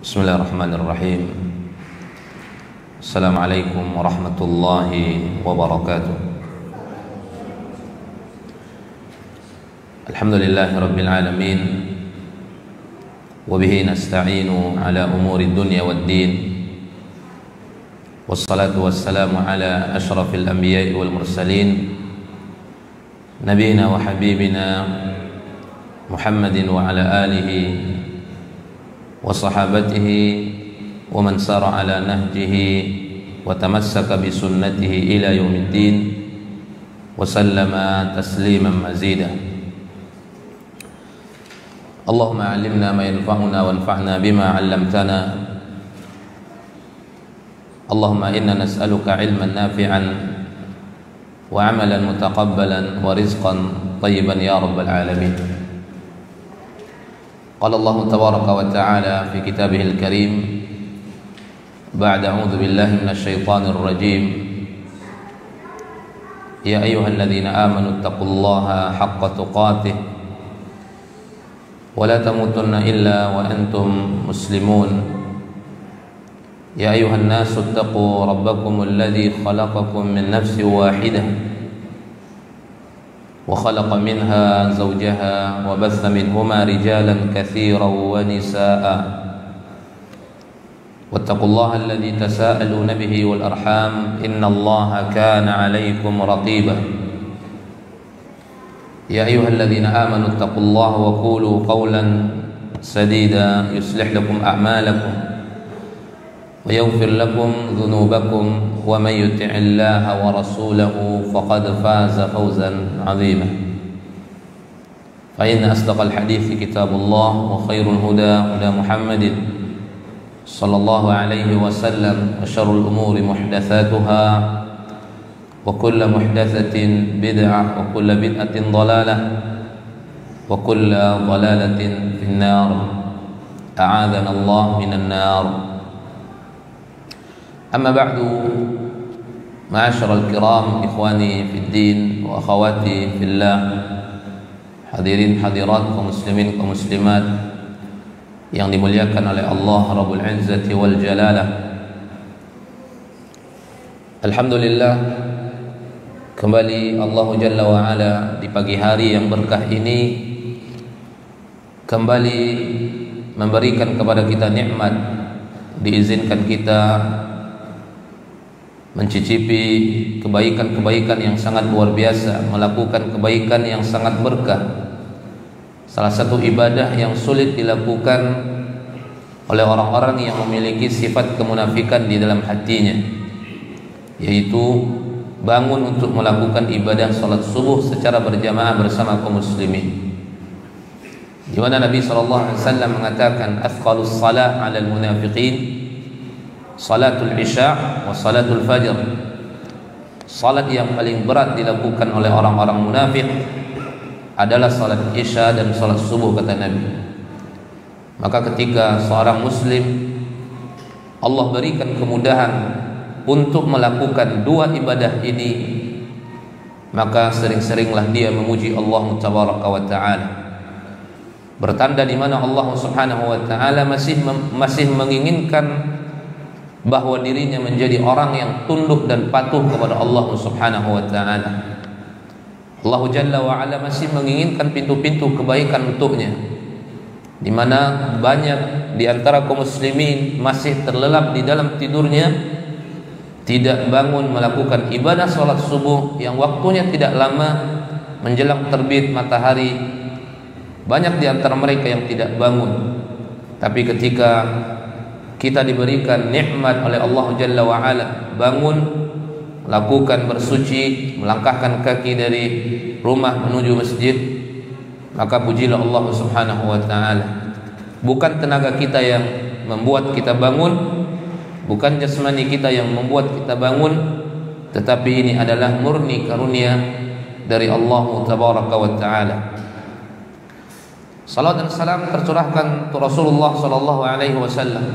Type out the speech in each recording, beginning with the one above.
Bismillahirrahmanirrahim. Assalamualaikum warahmatullahi wabarakatuh. Alhamdulillahi rabbil alamin. Wabihi nasta'inu ala umuri dunya waddin. Wassalatu wassalamu ala ashrafil anbiya'i wal mursalin, nabiyina wa habibina Muhammadin wa ala alihi wa sahabatihi wa man sara ala nahjihi wa tamassaka bi sunnatihi ila yaumiddin wa sallama tasliman mazida. Allahumma 'allimna ma yanfa'una wanfa'na bima 'allamtana. Allahumma inna nas'aluka 'ilman nafi'an wa 'amalan mutaqabbalan wa rizqan thayyiban ya rabbal alamin. Qala Allah tabaraka wa ta'ala fi kitabihil karim ba'da a'udzu billahi minasy syaithanir rajim. Ya ayyuhalladzina amanu taqullaha haqqa tuqatih wa la tamutunna illa wa antum muslimun. Ya ayyuhan nasu taqu rabbakumul ladzi khalaqakum min nafsin wahidah وخلق منها زوجها وبث منهما رجالا كثيرا ونساء واتقوا الله الذي تساءلون به والأرحام إن الله كان عليكم رقيبا. يا أيها الذين آمنوا اتقوا الله وقولوا قولا سديدا يصلح لكم أعمالكم ويغفر لكم ذنوبكم ومن يطع الله ورسوله فقد فاز فوزا عظيما. فإن أصدق الحديث كتاب الله وخير الهدى هدى محمد صلى الله عليه وسلم وشر الأمور محدثاتها وكل محدثة بدعة وكل بدعة ضلالة وكل ضلالة في النار أعاذنا الله من النار. Amma ba'du, ma'asyiral kiram, ikhwani fid din wa akhawati fillah, hadirin hadirat kaum muslimin kaum muslimat yang dimuliakan oleh Allah Rabbul Izzati wal Jalalah. Alhamdulillah, kembali Allah Jalla wa Ala di pagi hari yang berkah ini kembali memberikan kepada kita nikmat, diizinkan kita mencicipi kebaikan-kebaikan yang sangat luar biasa, melakukan kebaikan yang sangat berkah. Salah satu ibadah yang sulit dilakukan oleh orang-orang yang memiliki sifat kemunafikan di dalam hatinya, yaitu bangun untuk melakukan ibadah salat subuh secara berjamaah bersama kaum muslimin, di mana Nabi SAW mengatakan athqalus salah 'alal munafiqin salatul isya wa salatul fajr. Salat yang paling berat dilakukan oleh orang-orang munafik adalah salat isya dan salat subuh, kata Nabi. Maka ketika seorang muslim Allah berikan kemudahan untuk melakukan dua ibadah ini, maka sering-seringlah dia memuji Allah tabaraka wa ta'ala. Bertanda di mana Allah subhanahu wa ta'ala masih menginginkan bahwa dirinya menjadi orang yang tunduk dan patuh kepada Allah subhanahu wa ta'ala. Allah Jalla wa Ala masih menginginkan pintu-pintu kebaikan untuknya, di mana banyak di antara kaum muslimin masih terlelap di dalam tidurnya, tidak bangun melakukan ibadah salat subuh yang waktunya tidak lama menjelang terbit matahari. Banyak di antara mereka yang tidak bangun. Tapi ketika kita diberikan nikmat oleh Allah Jalla wa Ala, bangun, lakukan bersuci, melangkahkan kaki dari rumah menuju masjid, maka pujilah Allah subhanahu wa ta'ala. Bukan tenaga kita yang membuat kita bangun, bukan jasmani kita yang membuat kita bangun, tetapi ini adalah murni karunia dari Allah tabaraka wa ta'ala. Salat dan salam tercurahkan untuk Rasulullah sallallahu alaihi wasallam,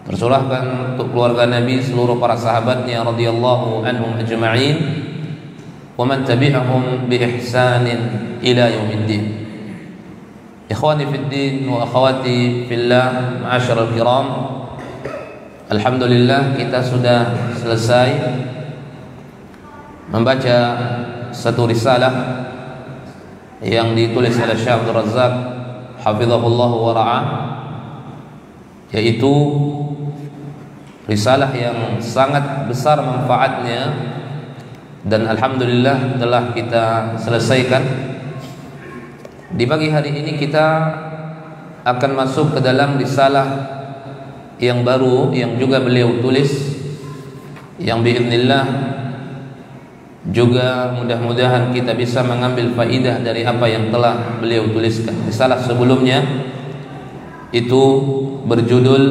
tercurahkan untuk keluarga Nabi, seluruh para sahabatnya radhiyallahu anhum ajma'in, wa man tabi'ahum bi ihsanin ila yaumiddin. Ikhwani fid din wa akhwati fillah, ma'asyiral kiram. Alhamdulillah kita sudah selesai membaca satu risalah yang ditulis oleh Syekh Abdul Razak hafizahullah wa ra'ah, yaitu risalah yang sangat besar manfaatnya, dan alhamdulillah telah kita selesaikan. Di pagi hari ini kita akan masuk ke dalam risalah yang baru yang juga beliau tulis, yang biiznillah juga mudah-mudahan kita bisa mengambil faidah dari apa yang telah beliau tuliskan. Risalah sebelumnya itu berjudul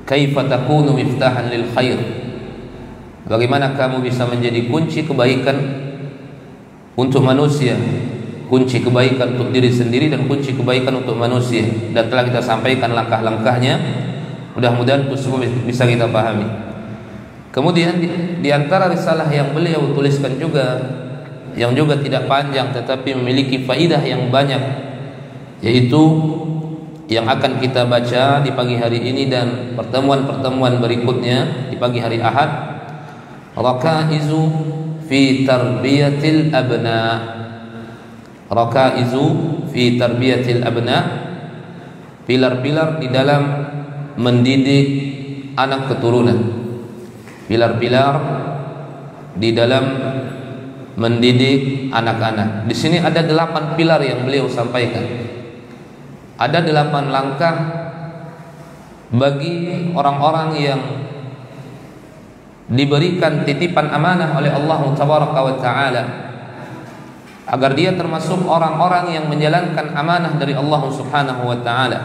Kaifa takunu miftahan lil khair. Bagaimana kamu bisa menjadi kunci kebaikan untuk manusia, kunci kebaikan untuk diri sendiri dan kunci kebaikan untuk manusia. Dan telah kita sampaikan langkah-langkahnya, mudah-mudahan itu semua bisa kita pahami. Kemudian di antara risalah yang beliau tuliskan juga, yang juga tidak panjang tetapi memiliki faidah yang banyak, yaitu yang akan kita baca di pagi hari ini dan pertemuan-pertemuan berikutnya di pagi hari Ahad, Rakaizu fi tarbiyatil abna. Rakaizu fi tarbiyatil abna, pilar-pilar di dalam mendidik anak keturunan. Pilar-pilar di dalam mendidik anak-anak. Di sini ada 8 pilar yang beliau sampaikan. Ada 8 langkah bagi orang-orang yang diberikan titipan amanah oleh Allah Tabaraka wa Ta'ala, agar dia termasuk orang-orang yang menjalankan amanah dari Allah Subhanahu wa Ta'ala,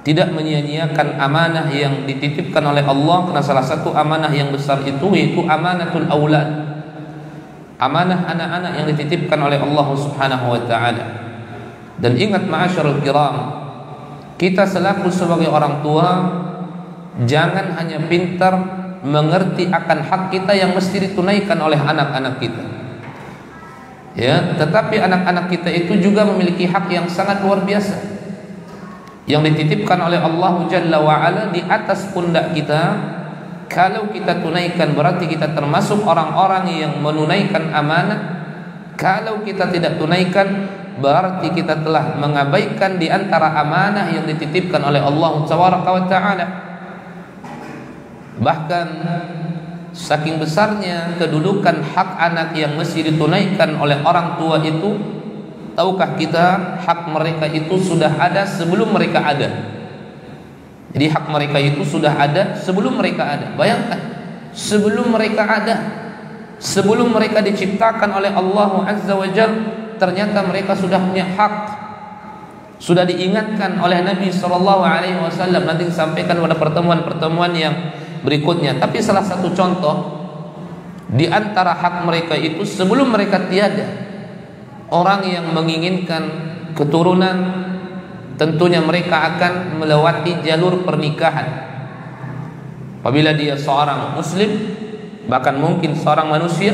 tidak menyia-nyiakan amanah yang dititipkan oleh Allah. Karena salah satu amanah yang besar itu yaitu amanatul aulad, amanah anak-anak yang dititipkan oleh Allah Subhanahu wa Ta'ala. Dan ingat ma'asyarul kiram, kita selaku sebagai orang tua jangan hanya pintar mengerti akan hak kita yang mesti ditunaikan oleh anak-anak kita, ya, tetapi anak-anak kita itu juga memiliki hak yang sangat luar biasa yang dititipkan oleh Allah Jalla wa'ala di atas pundak kita. Kalau kita tunaikan berarti kita termasuk orang-orang yang menunaikan amanah. Kalau kita tidak tunaikan berarti kita telah mengabaikan di antara amanah yang dititipkan oleh Allah Ta'ala. Bahkan saking besarnya kedudukan hak anak yang mesti ditunaikan oleh orang tua itu, tahukah kita hak mereka itu sudah ada sebelum mereka ada. Jadi hak mereka itu sudah ada sebelum mereka ada. Bayangkan, sebelum mereka ada, sebelum mereka diciptakan oleh Allah Azza wa Jalla, ternyata mereka sudah punya hak. Sudah diingatkan oleh Nabi SAW. Nanti disampaikan pada pertemuan-pertemuan yang berikutnya. Tapi salah satu contoh di antara hak mereka itu, sebelum mereka tiada, orang yang menginginkan keturunan tentunya mereka akan melewati jalur pernikahan. Apabila dia seorang muslim, bahkan mungkin seorang manusia,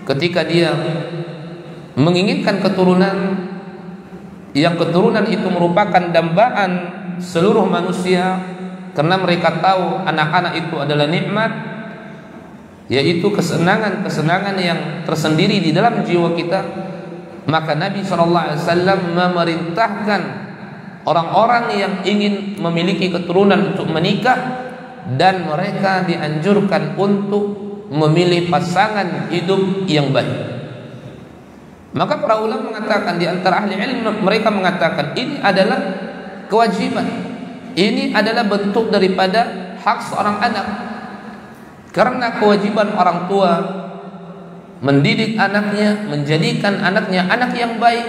ketika dia menginginkan keturunan, yang keturunan itu merupakan dambaan seluruh manusia, karena mereka tahu anak-anak itu adalah nikmat, yaitu kesenangan-kesenangan yang tersendiri di dalam jiwa kita. Maka Nabi SAW memerintahkan orang-orang yang ingin memiliki keturunan untuk menikah, dan mereka dianjurkan untuk memilih pasangan hidup yang baik. Maka para ulama mengatakan, di antara ahli ilmu mereka mengatakan ini adalah kewajiban, ini adalah bentuk daripada hak seorang anak. Karena kewajiban orang tua mendidik anaknya, menjadikan anaknya anak yang baik,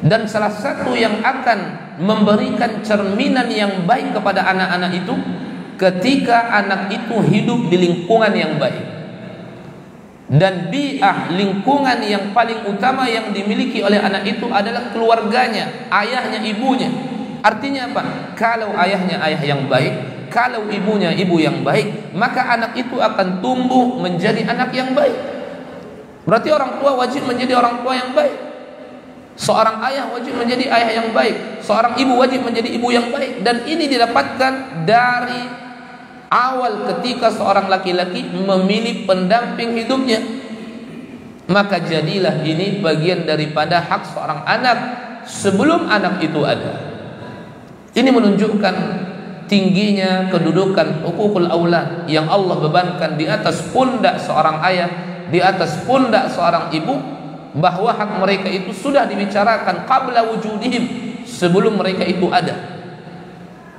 dan salah satu yang akan memberikan cerminan yang baik kepada anak-anak itu ketika anak itu hidup di lingkungan yang baik. Dan bi'ah, lingkungan yang paling utama yang dimiliki oleh anak itu adalah keluarganya, ayahnya, ibunya. Artinya apa? Kalau ayahnya ayah yang baik, kalau ibunya ibu yang baik, maka anak itu akan tumbuh menjadi anak yang baik. Berarti orang tua wajib menjadi orang tua yang baik. Seorang ayah wajib menjadi ayah yang baik, seorang ibu wajib menjadi ibu yang baik, dan ini didapatkan dari awal ketika seorang laki-laki memilih pendamping hidupnya. Maka jadilah ini bagian daripada hak seorang anak sebelum anak itu ada. Ini menunjukkan tingginya kedudukan hukukul aulad yang Allah bebankan di atas pundak seorang ayah, di atas pundak seorang ibu, bahwa hak mereka itu sudah dibicarakan qabla wujudihim, sebelum mereka itu ada.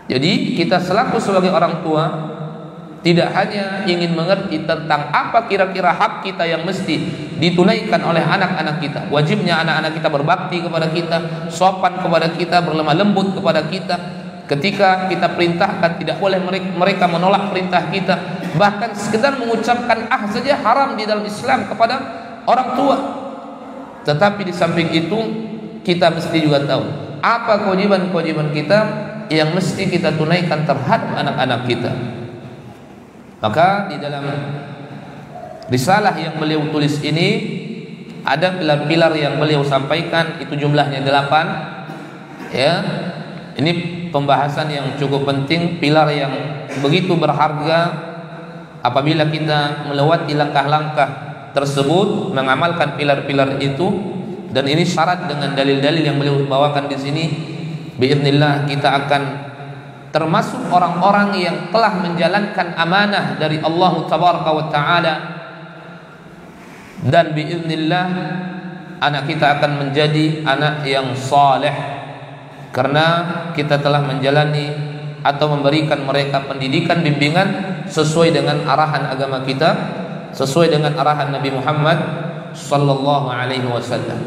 Jadi kita selaku sebagai orang tua tidak hanya ingin mengerti tentang apa kira-kira hak kita yang mesti ditunaikan oleh anak-anak kita. Wajibnya anak-anak kita berbakti kepada kita, sopan kepada kita, berlemah lembut kepada kita. Ketika kita perintahkan, tidak boleh mereka menolak perintah kita. Bahkan sekedar mengucapkan saja haram di dalam Islam kepada orang tua. Tetapi di samping itu kita mesti juga tahu apa kewajiban-kewajiban kita yang mesti kita tunaikan terhadap anak-anak kita. Maka di dalam risalah yang beliau tulis ini ada pilar-pilar yang beliau sampaikan, itu jumlahnya 8. Ya, ini pembahasan yang cukup penting, pilar yang begitu berharga. Apabila kita melewati langkah-langkah tersebut, mengamalkan pilar-pilar itu, dan ini syarat dengan dalil-dalil yang beliau bawakan di sini, biidznillah kita akan termasuk orang-orang yang telah menjalankan amanah dari Allah Tabaraka wa Ta'ala, dan biidznillah anak kita akan menjadi anak yang saleh karena kita telah menjalani atau memberikan mereka pendidikan, bimbingan sesuai dengan arahan agama kita, sesuai dengan arahan Nabi Muhammad sallallahu alaihi wasallam.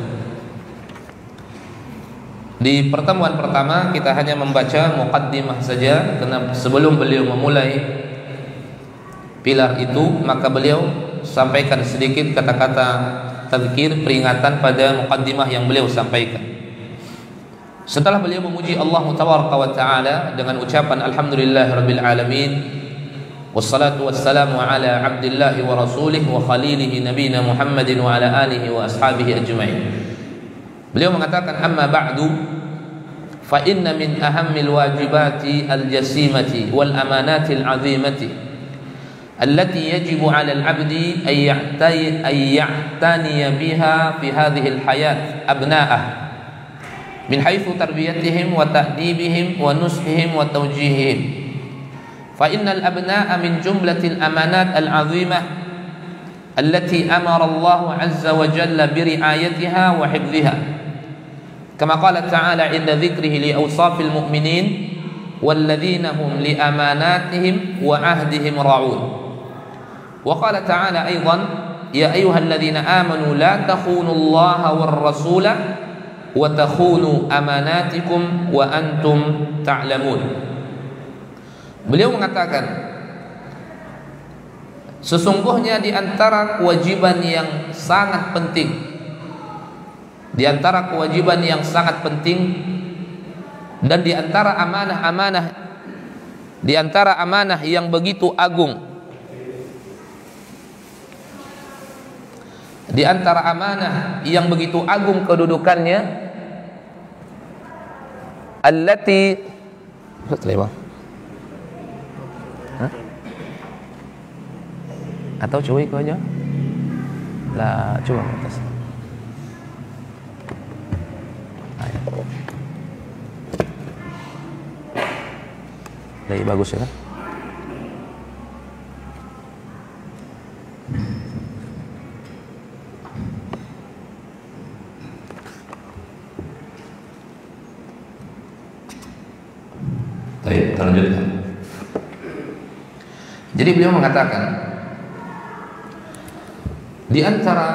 Di pertemuan pertama kita hanya membaca muqaddimah saja, karena sebelum beliau memulai pilar itu, maka beliau sampaikan sedikit kata-kata tadzkir, peringatan pada muqaddimah yang beliau sampaikan. Setelah beliau memuji Allah Tabaraka wa Ta'ala dengan ucapan alhamdulillahirabbil alamin, wassalatu wassalamu ala abdillahi wa rasulih wa khalilihi nabiyina Muhammadin wa ala alihi wa ashabihi ajma'in. Beliau mengatakan, amma ba'du, fa inna min ahammil wajibati al-jasimati wal amanati al-azimati allati yajibu ala al-abdi an ya'taniya biha fi hadhihi al-hayat abna'ah min haythu tarbiyatihim wa ta'dibihim wa nushihim wa tawjihihim. فإن الأبناء من جملة الأمانات العظيمة التي أمر الله عز وجل برعايتها وحفظها، كما قال تعالى عند ذكره لأوصاف المؤمنين والذين هم لأماناتهم وعهدهم راعون. وقال تعالى أيضا يا أيها الذين آمنوا لا تخونوا الله والرسول وتخونوا أماناتكم وأنتم تعلمون. Beliau mengatakan, sesungguhnya di antara kewajiban yang sangat penting, di antara kewajiban yang sangat penting, dan di antara amanah-amanah, di antara amanah yang begitu agung, di antara amanah yang begitu agung kedudukannya, allati atau coba ikut aja lah, coba atas lebih bagus ya kan? Baik, terlanjutkan. Jadi beliau mengatakan, di antara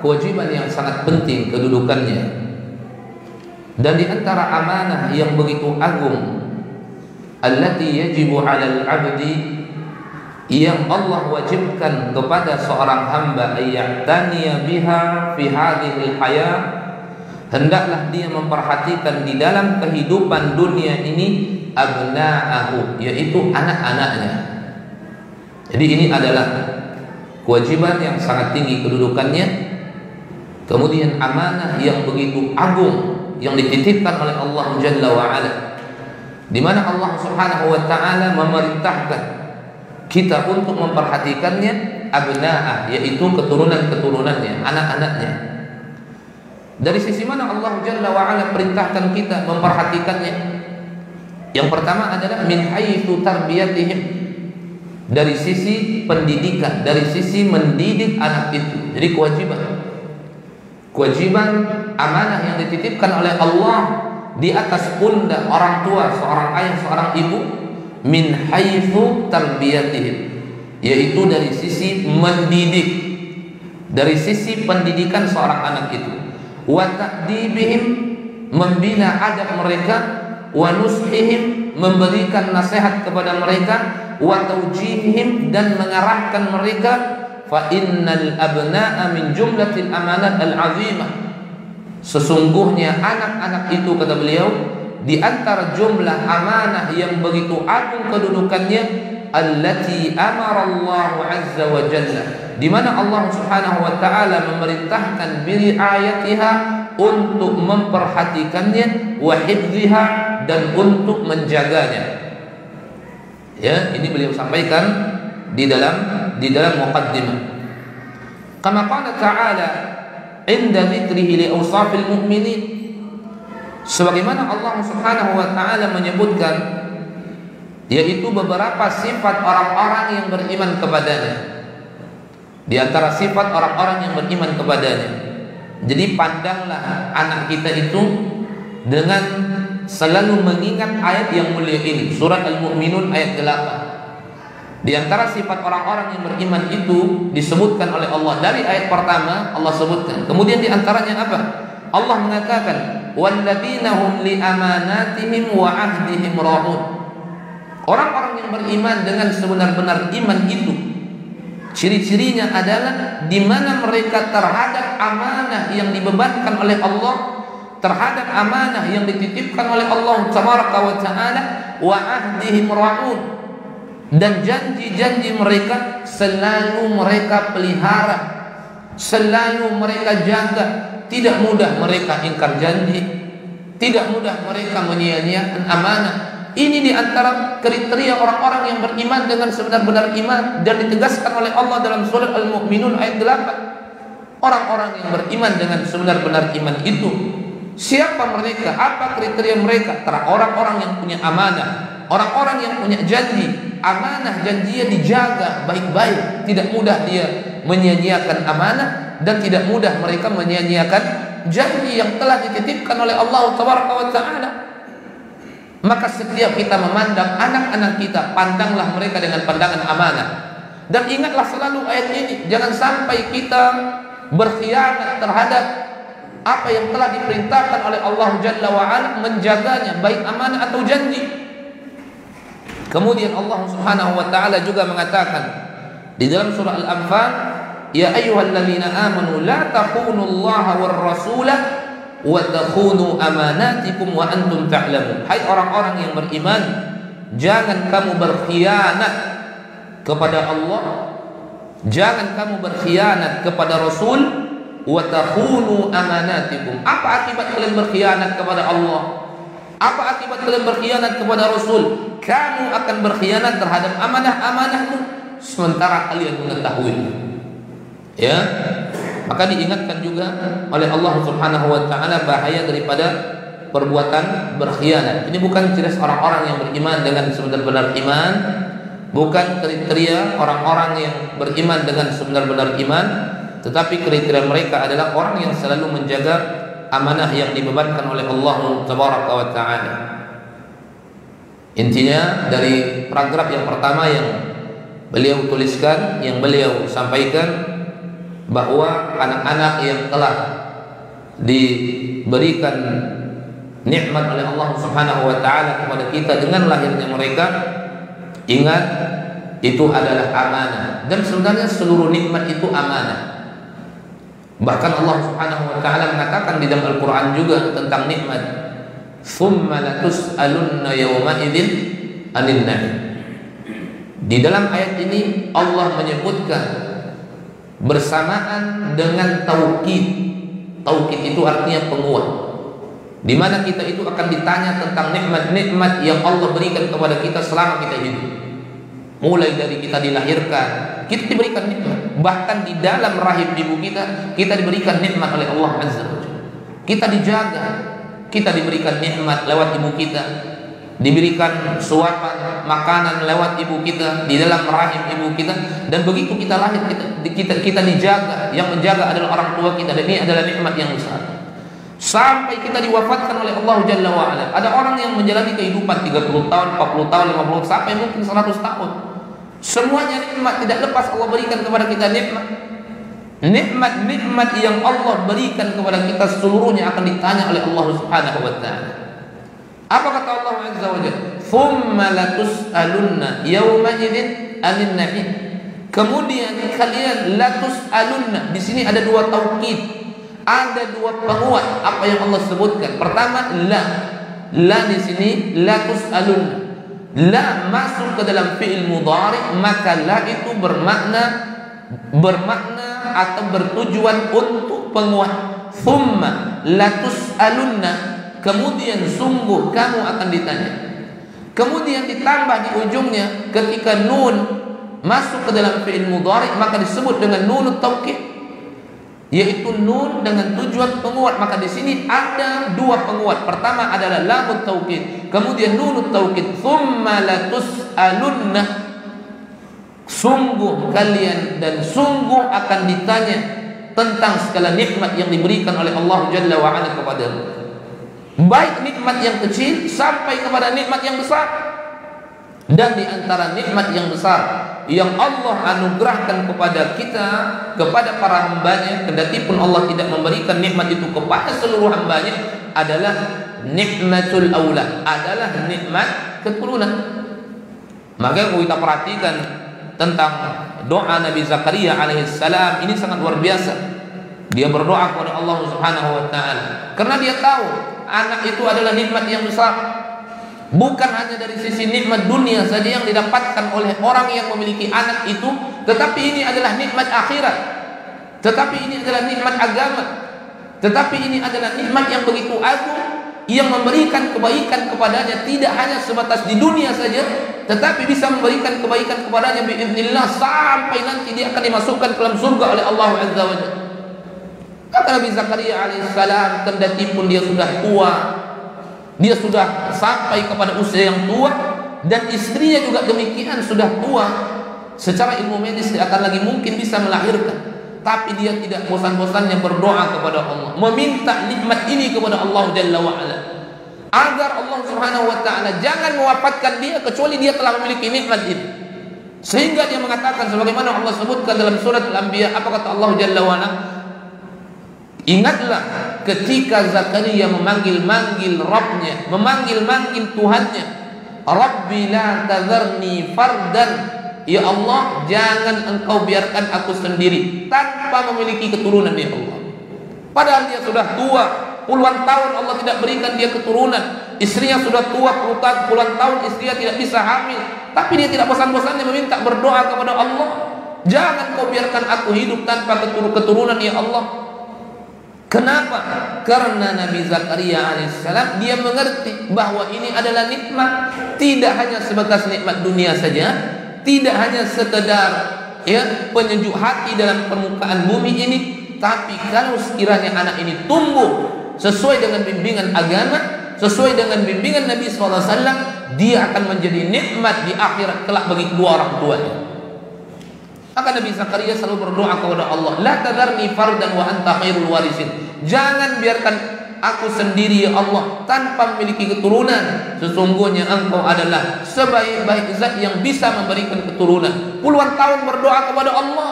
kewajiban yang sangat penting kedudukannya, dan di antara amanah yang begitu agung, allati yajibu 'alal 'abdi, yang Allah wajibkan kepada seorang hamba, ayyataniya biha fi hadhil hayah, hendaklah dia memperhatikan di dalam kehidupan dunia ini abna'ahu, yaitu anak-anaknya. Jadi ini adalah kewajiban yang sangat tinggi kedudukannya, Kemudian amanah yang begitu agung yang dititipkan oleh Allah Jalla wa Ala, di mana Allah Subhanahu wa taala memerintahkan kita untuk memperhatikannya, abna'ah, yaitu keturunan-keturunannya, anak-anaknya. Dari sisi mana Allah Jalla wa Ala perintahkan kita memperhatikannya? Yang pertama adalah min haitsu tarbiyatihim, dari sisi pendidikan, dari sisi mendidik anak itu. Jadi kewajiban amanah yang dititipkan oleh Allah di atas pundak orang tua, seorang ayah, seorang ibu, min haitsu tarbiyatihim, yaitu dari sisi mendidik, dari sisi pendidikan seorang anak itu, wa ta'dibihim, membina adab mereka, wa nushihim, memberikan nasihat kepada mereka, wa taujihihim, dan mengarahkan mereka. Fa innal abna'a min jumlatil amanat al-'azimah, sesungguhnya anak-anak itu, kata beliau, di antara jumlah amanah yang begitu agung kedudukannya, allati amara Allah azza wa jalla, di mana Allah Subhanahu wa taala memerintahkan bi ayatiha, untuk memperhatikannya, wa hifdhiha, dan untuk menjaganya. Ya, ini beliau sampaikan di dalam muqaddimah. Kama qala ta'ala inda dzikrihi li awsafil mu'minin, sebagaimana Allah Subhanahu wa taala menyebutkan yaitu beberapa sifat orang-orang yang beriman kepadanya. Di antara sifat orang-orang yang beriman kepadanya. Jadi pandanglah anak kita itu dengan selalu mengingat ayat yang mulia ini, surat Al-Mu'minun ayat 8. Di antara sifat orang-orang yang beriman itu disebutkan oleh Allah dari ayat pertama, Allah sebutkan. Kemudian di antaranya apa? Allah mengatakan, walladzina hum li amanatihim wa ahdihim ra'un. Orang-orang yang beriman dengan sebenar-benar iman itu, ciri-cirinya adalah di mana mereka terhadap amanah yang dibebankan oleh Allah, terhadap amanah yang dititipkan oleh Allah Tabaraka wa Ta'ala, wa ahdihim ra'un, dan janji-janji mereka selalu mereka pelihara, selalu mereka jaga. Tidak mudah mereka ingkar janji, tidak mudah mereka menyia-nyiakan amanah. Ini di antara kriteria orang-orang yang beriman dengan sebenar-benar iman, dan ditegaskan oleh Allah dalam surat Al-Mu'minun ayat 8. Orang-orang yang beriman dengan sebenar-benar iman itu, siapa mereka? Apa kriteria mereka? Orang-orang yang punya amanah, orang-orang yang punya janji. Amanah janjinya dijaga baik-baik, tidak mudah dia menyia-nyiakan amanah, dan tidak mudah mereka menyia-nyiakan janji yang telah dititipkan oleh Allah Tabaraka wa Ta'ala. Maka setiap kita memandang anak-anak kita, pandanglah mereka dengan pandangan amanah. Dan ingatlah selalu ayat ini, jangan sampai kita berkhianat terhadap apa yang telah diperintahkan oleh Allah Jalla wa Ala, menjaganya, baik amanah atau janji. Kemudian Allah Subhanahu wa taala juga mengatakan di dalam surah Al-Anfal, ya ayyuhalladzina amanu la takhunu-Allaha war-rasula wa takhunu amanatikum wa antum ta'lamun. Hai orang-orang yang beriman, jangan kamu berkhianat kepada Allah, jangan kamu berkhianat kepada Rasul, wa takhunu amanatikum. Apa akibat kalian berkhianat kepada Allah? Apa akibat kalian berkhianat kepada Rasul? Kamu akan berkhianat terhadap amanah-amanahmu sementara kalian mengetahui. Ya, maka diingatkan juga oleh Allah Subhanahu wa taala bahaya daripada perbuatan berkhianat. Ini bukan ciri orang-orang yang beriman dengan sebenar-benar iman, bukan kriteria orang-orang yang beriman dengan sebenar-benar iman, tetapi kriteria mereka adalah orang yang selalu menjaga amanah yang dibebankan oleh Allah Tabaraka wa Ta'ala. Intinya dari paragraf yang pertama yang beliau tuliskan, yang beliau sampaikan, bahwa anak-anak yang telah diberikan nikmat oleh Allah Subhanahu wa Ta'ala kepada kita dengan lahirnya mereka, ingat itu adalah amanah, dan sebenarnya seluruh nikmat itu amanah. Bahkan Allah Subhanahu wa taala mengatakan di dalam Al-Qur'an juga tentang nikmat, "Tsumma latus'alunna yawma idzin 'anil na'im." Di dalam ayat ini Allah menyebutkan bersamaan dengan taukid, Tauqid itu artinya penguat, di mana kita itu akan ditanya tentang nikmat-nikmat yang Allah berikan kepada kita selama kita hidup. Mulai dari kita dilahirkan, kita diberikan nikmat. Bahkan di dalam rahim ibu kita diberikan nikmat oleh Allah Azza wa Jalla. Kita dijaga, kita diberikan nikmat lewat ibu kita, diberikan suapan makanan lewat ibu kita di dalam rahim ibu kita, dan begitu kita lahir kita dijaga. Yang menjaga adalah orang tua kita, dan ini adalah nikmat yang besar. Sampai kita diwafatkan oleh Allah Jalla wa Ala. Ada orang yang menjalani kehidupan 30 tahun, 40 tahun, 50 sampai mungkin 100 tahun. Semuanya nikmat, tidak lepas Allah berikan kepada kita nikmat. Nikmat-nikmat yang Allah berikan kepada kita seluruhnya akan ditanya oleh Allah Subhanahu wa taala. Apa kata Allah Azza wa Jalla? "Tsumma latus'alunna yawma idzin 'anil na'im." Kemudian kalian latus'alunna. Di sini ada dua taukid, ada dua penguat apa yang Allah sebutkan. Pertama, la di sini latus'alunna. La masuk ke dalam fi'il mudhari, maka la itu bermakna atau bertujuan untuk penguat. Thumma latus'alunna, kemudian sungguh kamu akan ditanya. Kemudian ditambah di ujungnya, ketika nun masuk ke dalam fi'il mudhari maka disebut dengan nunut taukid, yaitu nun dengan tujuan penguat. Maka di sini ada dua penguat. Pertama adalah lamut taukid, kemudian nunut taukid. Tsumma latus'alunna, sungguh kalian dan sungguh akan ditanya tentang segala nikmat yang diberikan oleh Allah Jalla wa Ala kepadamu, baik nikmat yang kecil sampai kepada nikmat yang besar. Dan di antara nikmat yang besar yang Allah anugerahkan kepada kita, kepada para hambanya, kendati pun Allah tidak memberikan nikmat itu kepada seluruh hambanya, adalah nikmatul aulad, adalah nikmat keturunan. Maka kita perhatikan tentang doa Nabi Zakaria alaihissalam, ini sangat luar biasa. Dia berdoa kepada Allah Subhanahu wa taala karena dia tahu anak itu adalah nikmat yang besar. Bukan hanya dari sisi nikmat dunia saja yang didapatkan oleh orang yang memiliki anak itu, tetapi ini adalah nikmat akhirat, tetapi ini adalah nikmat agama, tetapi ini adalah nikmat yang begitu agung, yang memberikan kebaikan kepadanya tidak hanya sebatas di dunia saja, tetapi bisa memberikan kebaikan kepadanya biiznillah sampai nanti dia akan dimasukkan ke dalam surga oleh Allah Azza wa Jalla. Kata Nabi Zakaria alaihissalam, kendati pun dia sudah tua, dia sudah sampai kepada usia yang tua, dan istrinya juga demikian sudah tua, secara ilmu medis tidak akan lagi mungkin bisa melahirkan, tapi dia tidak bosan-bosannya berdoa kepada Allah, meminta nikmat ini kepada Allah Jalla wa Ala, agar Allah Subhanahu wa taala jangan mewafatkan dia kecuali dia telah memiliki nikmat ini. Sehingga dia mengatakan sebagaimana Allah sebutkan dalam surat Al-Anbiya, apa kata Allah Jalla wa Ala? Ingatlah ketika Zakaria memanggil-manggil Rabbnya, memanggil-manggil Tuhannya, Rabbi la tadharni fardan, ya Allah jangan engkau biarkan aku sendiri tanpa memiliki keturunan ya Allah. Padahal dia sudah tua, puluhan tahun Allah tidak berikan dia keturunan. Istrinya sudah tua, puluhan tahun istrinya tidak bisa hamil, tapi dia tidak bosan-bosannya meminta, berdoa kepada Allah, jangan kau biarkan aku hidup tanpa keturunan ya Allah. Kenapa? Karena Nabi Zakaria alaihissalam dia mengerti bahwa ini adalah nikmat, tidak hanya sebatas nikmat dunia saja, tidak hanya sekedar penyejuk hati dalam permukaan bumi ini, tapi kalau sekiranya anak ini tumbuh sesuai dengan bimbingan agama, sesuai dengan bimbingan Nabi SAW, dia akan menjadi nikmat di akhirat kelak bagi kedua orang tuanya. Maka Nabi Zakaria selalu berdoa kepada Allah, la tadharni fardan wa anta khairul warisin. Jangan biarkan aku sendiri ya Allah tanpa memiliki keturunan. Sesungguhnya engkau adalah sebaik-baik zat yang bisa memberikan keturunan. Puluhan tahun berdoa kepada Allah,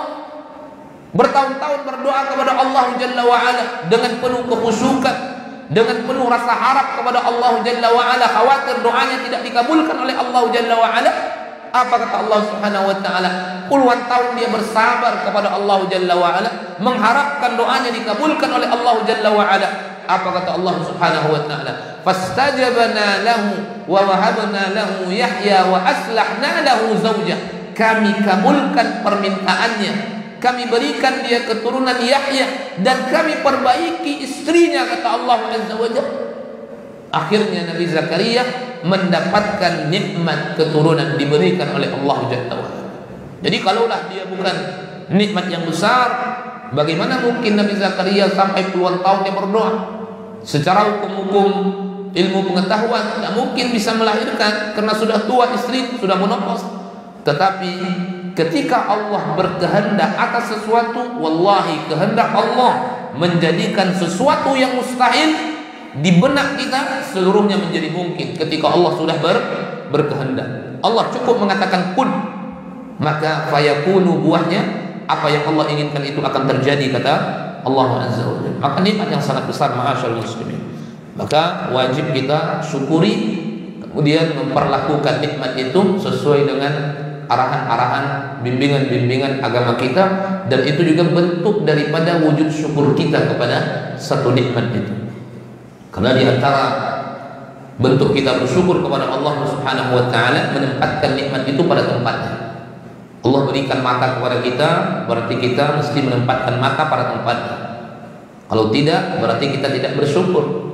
bertahun-tahun berdoa kepada Allah Jalla wa Ala dengan penuh kekhusyukan, dengan penuh rasa harap kepada Allah Jalla wa Ala, khawatir doanya tidak dikabulkan oleh Allah Jalla wa Ala. Apa kata Allah Subhanahu wa taala? Puluhan tahun dia bersabar kepada Allah Jalla wa Ala, mengharapkan doanya dikabulkan oleh Allah Jalla wa Ala. Apa kata Allah Subhanahu wa taala? Fastajabna lahu wa wahabna lahu Yahya wa aslahna lahu zawjah. Kami kabulkan permintaannya kami berikan dia keturunan Yahya, dan kami perbaiki istrinya, kata Allah Azza wa Jalla. Akhirnya Nabi Zakaria mendapatkan nikmat keturunan diberikan oleh Allah Jalla wa Ala. Jadi kalaulah dia bukan nikmat yang besar, bagaimana mungkin Nabi Zakaria sampai puluhan tahun dia berdoa? Secara hukum-hukum ilmu pengetahuan tidak mungkin bisa melahirkan karena sudah tua, istri sudah menopause. Tetapi ketika Allah berkehendak atas sesuatu, wallahi kehendak Allah menjadikan sesuatu yang mustahil di benak kita seluruhnya menjadi mungkin ketika Allah sudah berkehendak. Allah cukup mengatakan kun, maka fayakunu, buahnya apa yang Allah inginkan itu akan terjadi, kata Allah Azza wa Jalla. Maka nikmat yang sangat besar, ma'asyarul muslimin. Maka wajib kita syukuri, kemudian memperlakukan nikmat itu sesuai dengan arahan-arahan, bimbingan-bimbingan agama kita, dan itu juga bentuk daripada wujud syukur kita kepada satu nikmat itu. Karena di antara bentuk kita bersyukur kepada Allah Subhanahu wa taala menempatkan nikmat itu pada tempatnya. Allah berikan mata kepada kita, berarti kita mesti menempatkan mata pada tempatnya. Kalau tidak, berarti kita tidak bersyukur.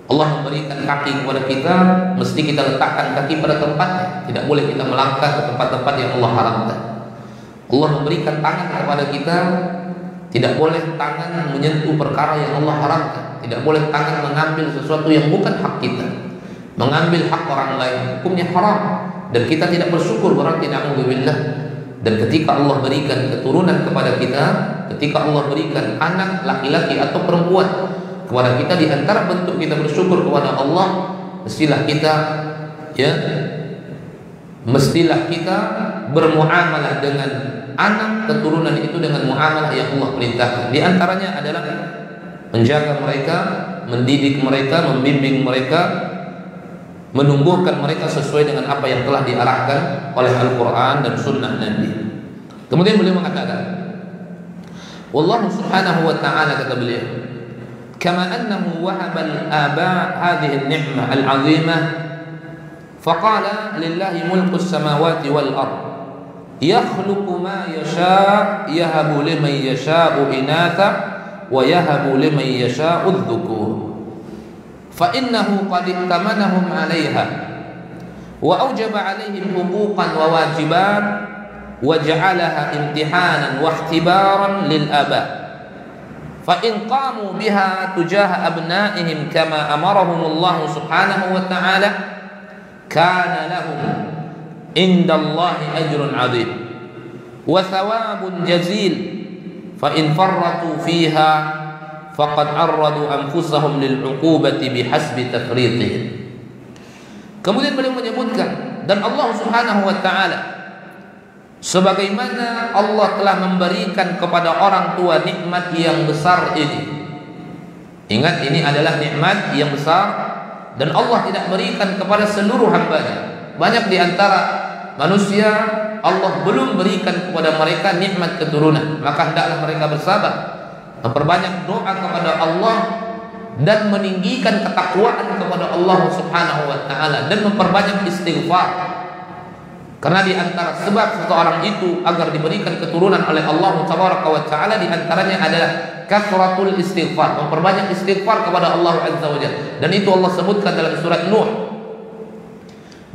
Allah memberikan kaki kepada kita, mesti kita letakkan kaki pada tempatnya. Tidak boleh kita melangkah ke tempat-tempat yang Allah haramkan. Allah memberikan tangan kepada kita, tidak boleh tangan menyentuh perkara yang Allah haramkan. Tidak boleh tangan mengambil sesuatu yang bukan hak kita, mengambil hak orang lain, hukumnya haram. Dan kita tidak bersyukur, berarti na'udzubillah. Dan ketika Allah berikan keturunan kepada kita, ketika Allah berikan anak laki-laki atau perempuan kepada kita, di antara bentuk kita bersyukur kepada Allah, mestilah kita bermuamalah dengan anak keturunan itu dengan muamalah yang Allah perintahkan. Di antaranya adalah menjaga mereka, mendidik mereka, membimbing mereka, menumbuhkan mereka sesuai dengan apa yang telah diarahkan oleh Al-Quran dan Sunnah Nabi. Kemudian beliau mengatakan, Wallahu subhanahu wa ta'ala, kata beliau, kama annahu wahaba al-aba hadhihi an-ni'mah al-'azimah, faqala lillahi mulku as-samawati wal-ard, yakhluqu ma yasha' yahabu liman yasha'u inatha wa yahabu liman yasha'u adh-dhukur, fa innahu qad iktamanahum 'alayha wa awjaba 'alayhim huquqan wa wajibat wa ja'alaha imtihanan wa ikhtibaran lil aba, fa in qamu biha tujaha abna'ihim kama amarahum Allah subhanahu wa ta'ala kana lahum indallahi ajrun 'azim wa thawabun jazil, fa in farratu fiha faqad arradu anfusahum lil 'uqubati bihasbi tafriqihim. Kemudian beliau menyebutkan, dan Allah Subhanahu wa taala sebagaimana Allah telah memberikan kepada orang tua nikmat yang besar ini. Ingat, ini adalah nikmat yang besar dan Allah tidak berikan kepada seluruh hambanya. Banyak di antara manusia Allah belum berikan kepada mereka nikmat keturunan, maka hendaklah mereka bersabar, memperbanyak doa kepada Allah dan meninggikan ketakwaan kepada Allah Subhanahu wa taala, dan memperbanyak istighfar. Karena di antara sebab seseorang itu agar diberikan keturunan oleh Allah Tabaraka wa taala, di antaranya adalah kasratul istighfar, memperbanyak istighfar kepada Allah Azza wa Jalla. Dan itu Allah sebutkan dalam surat Nuh.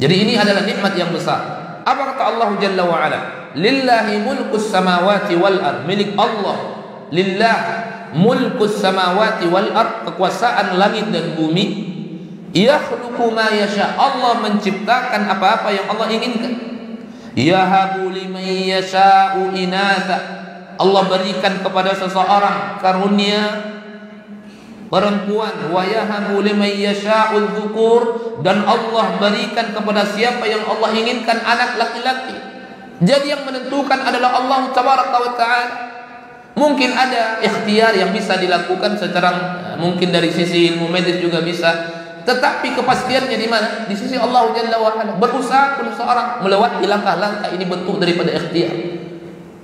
Jadi ini adalah nikmat yang besar. Apa kata Allah Jalla wa Ala? Lillahi mulkus samawati wal ard, milik Allah. Lillah mulkus samawati wal ard, kekuasaan langit dan bumi. Yakhluqu ma yasha, Allah menciptakan apa-apa yang Allah inginkan. Yahabu liman yasha'u inatha, Allah berikan kepada seseorang karunia perempuan. Wa yahabu liman yasha'u dzukur, dan Allah berikan kepada siapa yang Allah inginkan anak laki-laki. Jadi yang menentukan adalah Allah Tabaraka wa taala. Mungkin ada ikhtiar yang bisa dilakukan secara mungkin dari sisi ilmu medis juga bisa, tetapi kepastiannya di mana? Di sisi Allah Jalla wa Ala. Berusaha seseorang melewati langkah-langkah ini bentuk daripada ikhtiar.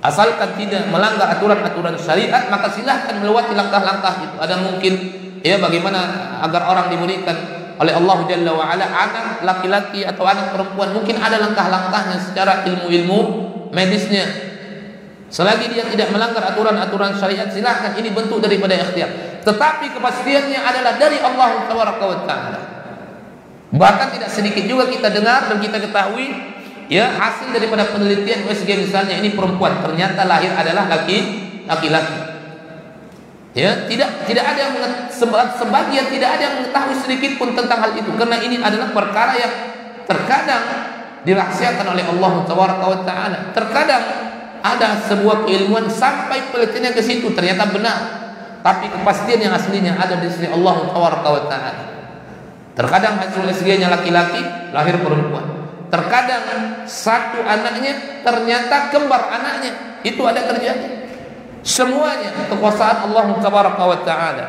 Asalkan tidak melanggar aturan-aturan syariat, maka silahkan melewati langkah-langkah itu. Ada mungkin bagaimana agar orang diberikan oleh Allah Jalla wa Ala anak laki-laki atau anak perempuan, mungkin ada langkah-langkahnya secara ilmu-ilmu medisnya. Selagi dia tidak melanggar aturan-aturan syariat, silahkan, ini bentuk daripada ikhtiar. Tetapi kepastiannya adalah dari Allah Taala. Bahkan tidak sedikit juga kita dengar dan kita ketahui, ya, hasil daripada penelitian USG misalnya, ini perempuan ternyata lahir adalah laki-laki. Ya, tidak ada yang sebagian tidak ada yang mengetahui sedikit pun tentang hal itu, karena ini adalah perkara yang terkadang dirahasiakan oleh Allah Taala. Terkadang ada sebuah keilmuan sampai penelitiannya ke situ ternyata benar, tapi kepastian yang aslinya ada di sisi Allah Taala. Terkadang hasil SG-nya laki-laki, lahir perempuan. Terkadang satu anaknya ternyata kembar anaknya, itu ada terjadi. Semuanya kekuasaan Allah Taala.